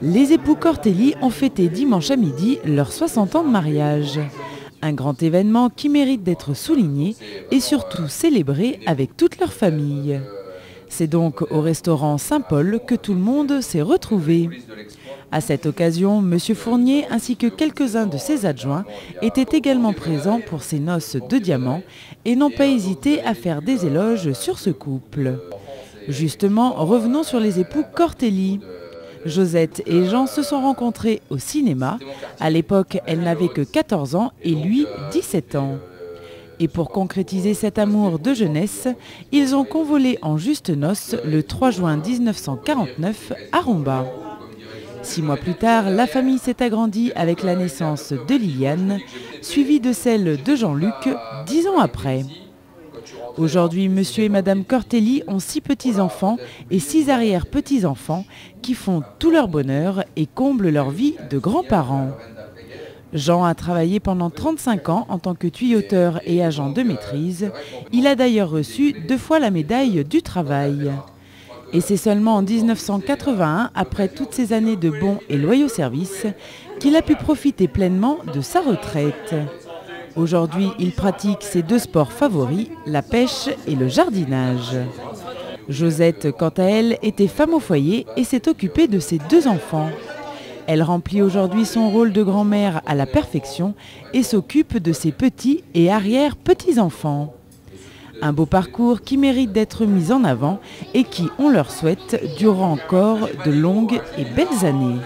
Les époux Cortelli ont fêté dimanche à midi leurs 60 ans de mariage. Un grand événement qui mérite d'être souligné et surtout célébré avec toute leur famille. C'est donc au restaurant Saint-Paul que tout le monde s'est retrouvé. À cette occasion, M. Fournier ainsi que quelques-uns de ses adjoints étaient également présents pour ces noces de diamants et n'ont pas hésité à faire des éloges sur ce couple. Justement, revenons sur les époux Cortelli. Josette et Jean se sont rencontrés au cinéma. À l'époque, elle n'avait que 14 ans et lui 17 ans. Et pour concrétiser cet amour de jeunesse, ils ont convolé en juste noces le 3 juin 1949 à Romba. 6 mois plus tard, la famille s'est agrandie avec la naissance de Liliane, suivie de celle de Jean-Luc 10 ans après. Aujourd'hui, monsieur et madame Cortelli ont 6 petits-enfants et 6 arrière-petits-enfants qui font tout leur bonheur et comblent leur vie de grands-parents. Jean a travaillé pendant 35 ans en tant que tuyauteur et agent de maîtrise. Il a d'ailleurs reçu 2 fois la médaille du travail. Et c'est seulement en 1981, après toutes ces années de bons et loyaux services, qu'il a pu profiter pleinement de sa retraite. Aujourd'hui, il pratique ses 2 sports favoris, la pêche et le jardinage. Josette, quant à elle, était femme au foyer et s'est occupée de ses 2 enfants. Elle remplit aujourd'hui son rôle de grand-mère à la perfection et s'occupe de ses petits et arrière-petits-enfants. Un beau parcours qui mérite d'être mis en avant et qui, on leur souhaite, durera encore de longues et belles années.